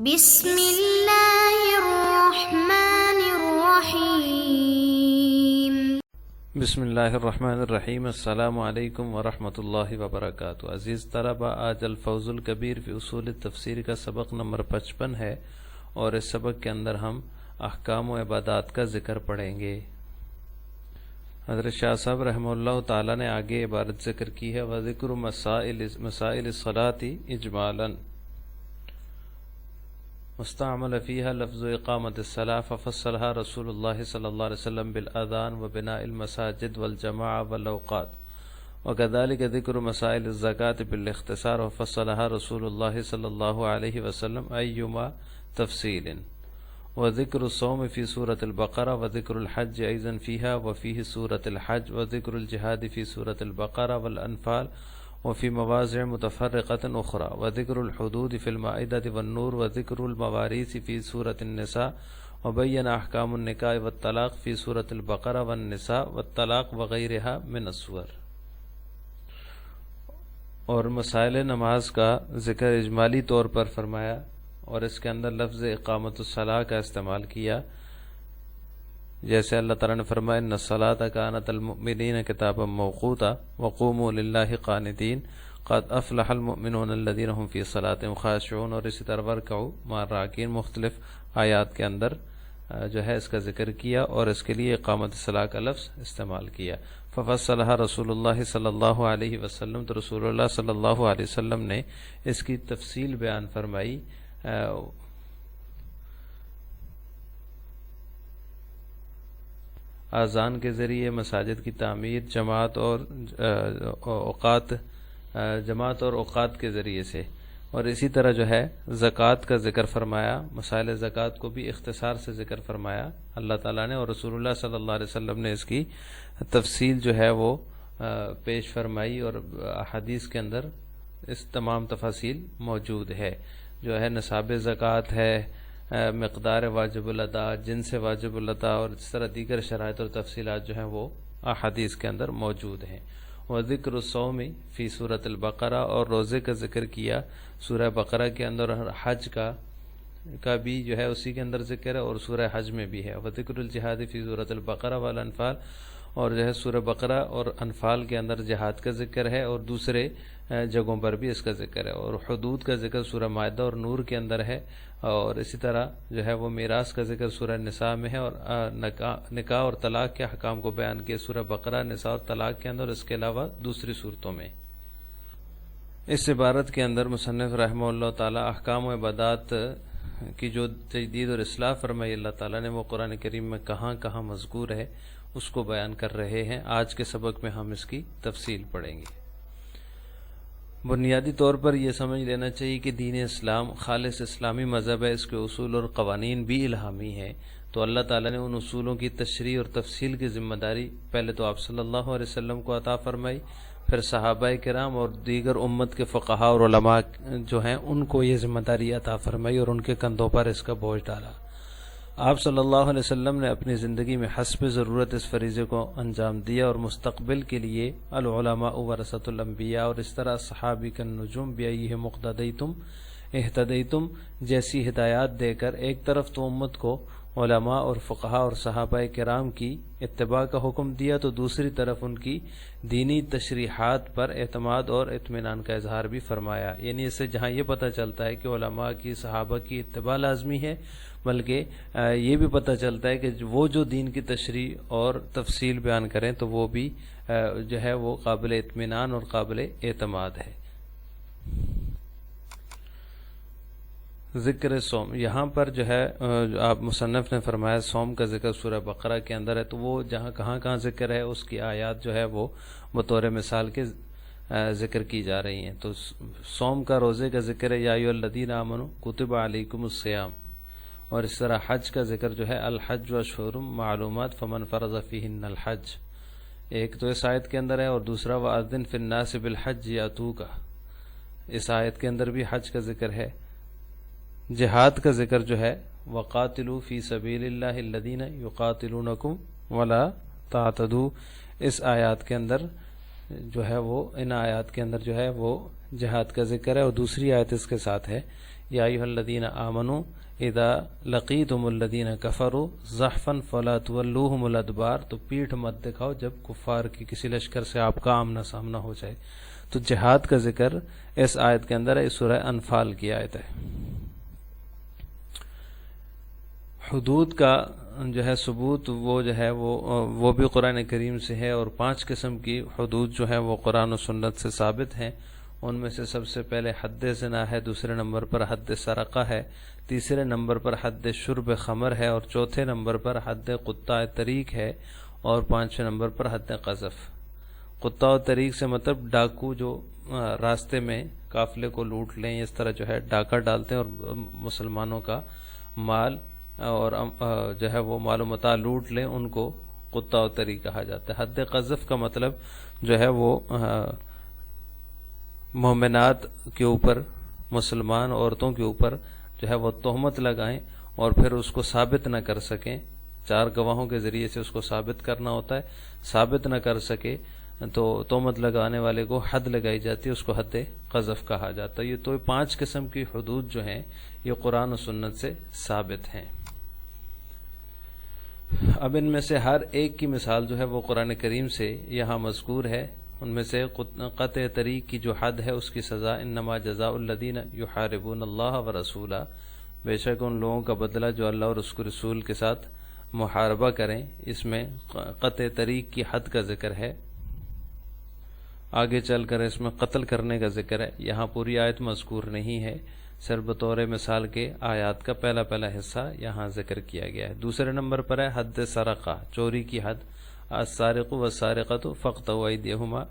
بسم اللہ الرحمن الرحیم۔ بسم اللہ الرحمن الرحیم۔ السلام علیکم ورحمۃ اللہ وبرکاتہ۔ عزیز طلبہ، آج الفوز الکبیر فی اصول التفسیر کا سبق نمبر 55 ہے، اور اس سبق کے اندر ہم احکام و عبادات کا ذکر پڑھیں گے۔ حضرت شاہ صاحب رحمہ اللہ تعالی نے آگے عبارت ذکر کی ہے، وَذِكْرُ مسائل الصلاة اجمالا مستعمل فيها لفظ اقامت الصلاة ففصلها رسول اللہ صلی اللہ علیہ وسلم بالاذان وبناء المساجد والجماعة والاوقات، وكذلك ذکر مسائل الزکاة بالاختصار وفصلها رسول اللہ صلی اللہ علیہ وسلم ایما تفصیل، وذکر الصوم فی سورة البقرة، وذکر الحج ایضا فيها وفيه سورة الحج، وذکر الجہاد فی سورة البقرة والانفال وفي مواضع متفرقة أخرى، وذكر الحدود في المائدة والنور، وذكر المواريث في سورة النساء، وبين أحكام النكاح والطلاق في سورة البقرة والنساء والطلاق وغيرها من السور۔ اور مسائل نماز کا ذکر اجمالی طور پر فرمایا، اور اس کے اندر لفظ اقامت الصلاة کا استعمال کیا، جیسے اللہ تعالیٰ نے فرمایا ان الصلاۃ کانت المؤمنین کتابا موقوتا وقوموا للہ قانتین قد افلح المؤمنون الذین هم فی صلاتهم خاشعون، اور اسی طرح ورکعوا مع الراکعین، مختلف آیات کے اندر جو ہے اس کا ذکر کیا، اور اس کے لیے اقامت الصلاۃ کا لفظ استعمال کیا۔ ففصلها رسول اللہ صلی اللہ علیہ وسلم، تو رسول اللہ صلی اللہ علیہ وسلم نے اس کی تفصیل بیان فرمائی، اذان کے ذریعے، مساجد کی تعمیر، جماعت اور اوقات کے ذریعے سے، اور اسی طرح جو ہے زکوٰۃ کا ذکر فرمایا، مسائل زکوٰۃ کو بھی اختصار سے ذکر فرمایا اللہ تعالیٰ نے، اور رسول اللہ صلی اللہ علیہ وسلم نے اس کی تفصیل جو ہے وہ پیش فرمائی، اور احادیث کے اندر اس تمام تفاصیل موجود ہے، جو ہے نصاب زکوٰۃ ہے، مقدار واجب الادا، جن سے واجب الادا، اور اس طرح دیگر شرائط اور تفصیلات جو ہیں وہ احادیث کے اندر موجود ہیں۔ وذکر الصوم فی سورۃ البقرہ، اور روزے کا ذکر کیا سورہ بقرہ کے اندر، اور حج کا بھی جو ہے اسی کے اندر ذکر ہے، اور سورہ حج میں بھی ہے۔ وذکر الجہاد فی سورۃ البقرہ والانفال، اور جو ہے سورہ بقرہ اور انفال کے اندر جہاد کا ذکر ہے، اور دوسرے جگہوں پر بھی اس کا ذکر ہے، اور حدود کا ذکر سورہ مائدہ اور نور کے اندر ہے، اور اسی طرح جو ہے وہ میراث کا ذکر سورہ نساء میں ہے، اور نکاح اور طلاق کے احکام کو بیان کیا سورہ بقرہ، نساء اور طلاق کے اندر، اور اس کے علاوہ دوسری صورتوں میں۔ اس عبارت کے اندر مصنف رحمہ اللہ تعالی احکام و عبادات کی جو تجدید اور اصلاح فرمائی اللہ تعالیٰ نے، وہ قرآن کریم میں کہاں کہاں مذکور ہے اس کو بیان کر رہے ہیں۔ آج کے سبق میں ہم اس کی تفصیل پڑھیں گے۔ بنیادی طور پر یہ سمجھ لینا چاہیے کہ دین اسلام خالص اسلامی مذہب ہے، اس کے اصول اور قوانین بھی الہامی ہیں، تو اللہ تعالیٰ نے ان اصولوں کی تشریح اور تفصیل کی ذمہ داری پہلے تو آپ صلی اللہ علیہ وسلم کو عطا فرمائی، پھر صحابہ کرام اور دیگر امت کے فقہاء اور علماء جو ہیں ان کو یہ ذمہ داری عطا فرمائی، اور ان کے کندھوں پر اس کا بوجھ ڈالا۔ آپ صلی اللہ علیہ وسلم نے اپنی زندگی میں حسب ضرورت اس فریضے کو انجام دیا، اور مستقبل کے لیے العلماء ورثۃ الانبیاء، اور اس طرح صحابی کالنجوم بأیہم اقتدیتم اہتدیتم جیسی ہدایات دے کر ایک طرف تو امت کو علماء اور فقہاء اور صحابہ کرام کی اتباع کا حکم دیا، تو دوسری طرف ان کی دینی تشریحات پر اعتماد اور اطمینان کا اظہار بھی فرمایا۔ یعنی اس سے جہاں یہ پتہ چلتا ہے کہ علماء کی، صحابہ کی اتباع لازمی ہے، بلکہ یہ بھی پتہ چلتا ہے کہ وہ جو دین کی تشریح اور تفصیل بیان کریں تو وہ بھی جو ہے وہ قابل اطمینان اور قابل اعتماد ہے۔ ذکر سوم، یہاں پر جو ہے آپ مصنف نے فرمایا سوم کا ذکر سورہ بقرہ کے اندر ہے، تو وہ جہاں کہاں ذکر ہے اس کی آیات جو ہے وہ بطور مثال کے ذکر کی جا رہی ہیں۔ تو سوم کا، روزے کا ذکر ہے، یا ایھا الذین آمنوا کتب علیکم الصیام، اور اس طرح حج کا ذکر جو ہے الحج اشہر معلومات فمن فرض فیہن الحج، ایک تو اس آیت کے اندر ہے، اور دوسرا وَأَذِّن فِي النَّاسِ بِالْحَجِّ يَأْتُوكَ، اس آیت کے اندر بھی حج کا ذکر ہے۔ جہاد کا ذکر جو ہے وَقَاتِلُوا فِي سَبِيلِ اللَّهِ الَّذِينَ يُقَاتِلُونَكُمْ وَلَا تَعْتَدُوا، اس آیات کے اندر جو ہے وہ، ان آیات کے اندر جو ہے وہ جہاد کا ذکر ہے، اور دوسری آیت اس کے ساتھ ہے یا ایھا الذین آمنوا اذا لقیتم الذین کفروا زحفا فلا تولوہم الادبار، تو پیٹھ مت دکھاؤ جب کفار کی کسی لشکر سے آپ کا آمنا سامنا ہو جائے۔ تو جہاد کا ذکر اس آیت کے اندر ہے، اس سورہ انفال کی آیت ہے۔ حدود کا جو ہے ثبوت وہ جو ہے وہ بھی قرآن کریم سے ہے، اور 5 قسم کی حدود جو ہے وہ قرآن و سنت سے ثابت ہیں۔ ان میں سے سب سے پہلے حد زنا ہے، دوسرے نمبر پر حد سرقہ ہے، تیسرے نمبر پر حد شرب خمر ہے، اور چوتھے نمبر پر حد قطاع طریق ہے، اور 5ویں نمبر پر حد قذف۔ قطاع طریق سے مطلب ڈاکو جو راستے میں قافلے کو لوٹ لیں، اس طرح جو ہے ڈاکہ ڈالتے ہیں اور مسلمانوں کا مال اور جو ہے وہ مال و متاع لوٹ لیں، ان کو قطاع طریق کہا جاتا ہے۔ حد قذف کا مطلب جو ہے وہ مومنات کے اوپر، مسلمان عورتوں کے اوپر جو ہے وہ تہمت لگائیں اور پھر اس کو ثابت نہ کر سکیں، 4 گواہوں کے ذریعے سے اس کو ثابت کرنا ہوتا ہے، ثابت نہ کر سکے تو تہمت لگانے والے کو حد لگائی جاتی ہے، اس کو حد قذف کہا جاتا ہے۔ یہ تو 5 قسم کی حدود جو ہیں یہ قرآن و سنت سے ثابت ہیں۔ اب ان میں سے ہر ایک کی مثال جو ہے وہ قرآن کریم سے یہاں مذکور ہے۔ ان میں سے قطع طریق کی جو حد ہے اس کی سزا انما جزاء الذین یحاربون اللہ ورسولہ، بے شک ان لوگوں کا بدلہ جو اللہ اور اس کے رسول کے ساتھ محاربہ کریں۔ اس میں قطع طریق کی حد کا ذکر ہے، آگے چل کر اس میں قتل کرنے کا ذکر ہے۔ یہاں پوری آیت مذکور نہیں ہے، صرف بطور مثال کے آیات کا پہلا حصہ یہاں ذکر کیا گیا ہے۔ دوسرے نمبر پر ہے حد سرقہ، چوری کی حد، السارق والسارقۃ فاقطعوا ایدیہما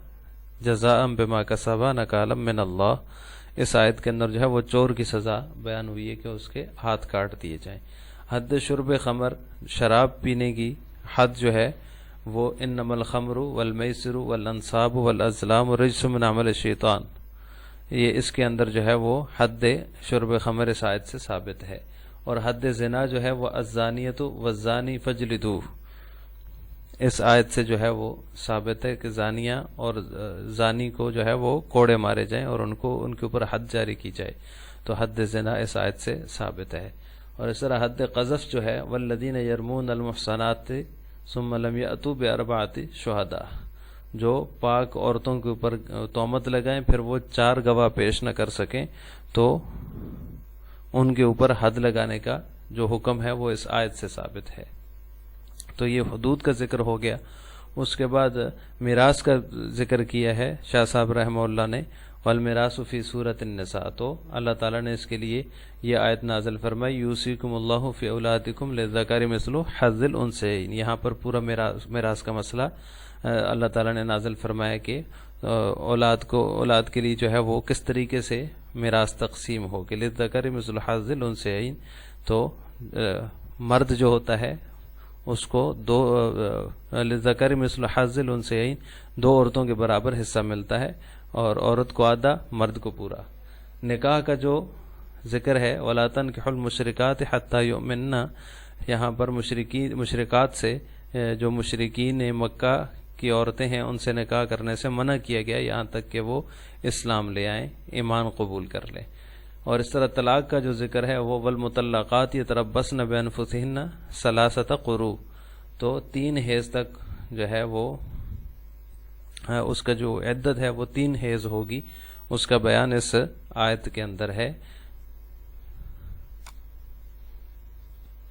جزاء بما کسبا نکالا من اللہ۔ اس آیت کے اندر جو ہے وہ چور کی سزا بیان ہوئی ہے کہ اس کے ہاتھ کاٹ دیے جائیں۔ حد شرب خمر، شراب پینے کی حد جو ہے وہ انما الخمر والمیسر والانصاب والازلام رجس من عمل الشیطان، یہ اس کے اندر جو ہے وہ حد شرب خمر اس آیت سے ثابت ہے۔ اور حد زنا جو ہے وہ الزانیۃ والزانی فجلدوہ، اس آیت سے جو ہے وہ ثابت ہے کہ زانیہ اور زانی کو جو ہے وہ کوڑے مارے جائیں اور ان کے اوپر حد جاری کی جائے، تو حد زنا اس آیت سے ثابت ہے۔ اور اس طرح حد قذف جو ہے والذین یرمون المحصنات ثم لم یأتوا بأربعۃ شہداء، جو پاک عورتوں کے اوپر تہمت لگائیں پھر وہ 4 گواہ پیش نہ کر سکیں، تو ان کے اوپر حد لگانے کا جو حکم ہے وہ اس آیت سے ثابت ہے۔ تو یہ حدود کا ذکر ہو گیا۔ اس کے بعد میراث کا ذکر کیا ہے شاہ صاحب رحمہ اللہ نے، والمیراث فی سورۃ النساء، تو اللہ تعالیٰ نے اس کے لیے یہ آیت نازل فرمائی یوصیکم اللہ فی اولادکم للذکر مثل حظ الانثیین۔ یہاں پر پورا میراث کا مسئلہ اللہ تعالیٰ نے نازل فرمایا کہ اولاد کے لیے جو ہے وہ کس طریقے سے میراث تقسیم ہوگی۔ للذکر مثل حظ الانثیین، تو مرد جو ہوتا ہے اس کو للذکر مثل حظ الانثیین، 2 عورتوں کے برابر حصہ ملتا ہے، اور عورت کو آدھا، مرد کو پورا۔ نکاح کا جو ذکر ہے وَلَا تَنْكِحُوا الْمُشْرِكَاتِ حَتَّى يُؤْمِنَّ، یہاں پر مشرکات سے، جو مشرکین مکہ کی عورتیں ہیں ان سے نکاح کرنے سے منع کیا گیا یہاں تک کہ وہ اسلام لے آئیں، ایمان قبول کر لیں۔ اور اس طرح طلاق کا جو ذکر ہے وہ والمطلقات یتربصن بانفسہن 3 قروء، تو 3 حیض تک جو ہے وہ اس کا جو عدت ہے وہ 3 حیض ہوگی، اس کا بیان اس آیت کے اندر ہے۔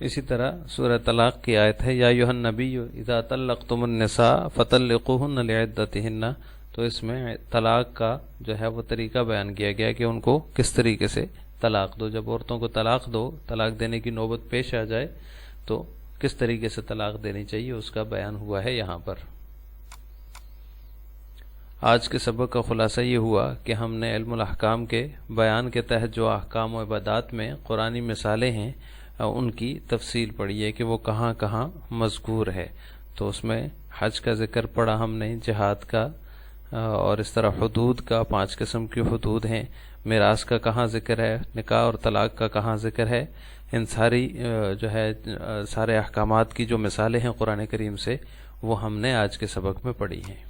اسی طرح سورہ طلاق کی آیت ہے یا ایھا النبی اذا طلقتم النساء فطلقوهن لعدتهن، تو اس میں طلاق کا جو ہے وہ طریقہ بیان کیا گیا کہ ان کو کس طریقے سے طلاق دو۔ جب عورتوں کو طلاق دو، طلاق دینے کی نوبت پیش آ جائے تو کس طریقے سے طلاق دینی چاہیے اس کا بیان ہوا ہے یہاں پر۔ آج کے سبق کا خلاصہ یہ ہوا کہ ہم نے علم الاحکام کے بیان کے تحت جو احکام و عبادات میں قرآنی مثالیں ہیں ان کی تفصیل پڑھی ہے کہ وہ کہاں کہاں مذکور ہے۔ تو اس میں حج کا ذکر پڑھا ہم نے، جہاد کا، اور اس طرح حدود کا، 5 قسم کی حدود ہیں، میراث کا کہاں ذکر ہے، نکاح اور طلاق کا کہاں ذکر ہے، ان ساری جو ہے سارے احکامات کی جو مثالیں ہیں قرآن کریم سے وہ ہم نے آج کے سبق میں پڑھی ہیں۔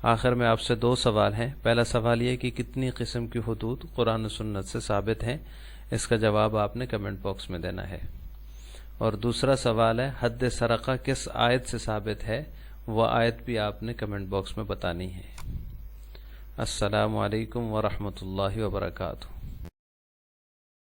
آخر میں آپ سے 2 سوال ہیں. پہلا سوال یہ کہ کتنی قسم کی حدود قرآن و سنت سے ثابت ہیں، اس کا جواب آپ نے کمنٹ باکس میں دینا ہے. اور دوسرا سوال ہے حد سرقہ کس آیت سے ثابت ہے، وہ آیت بھی آپ نے کمنٹ باکس میں بتانی ہے. السلام علیکم ورحمۃ اللہ وبرکاتہ.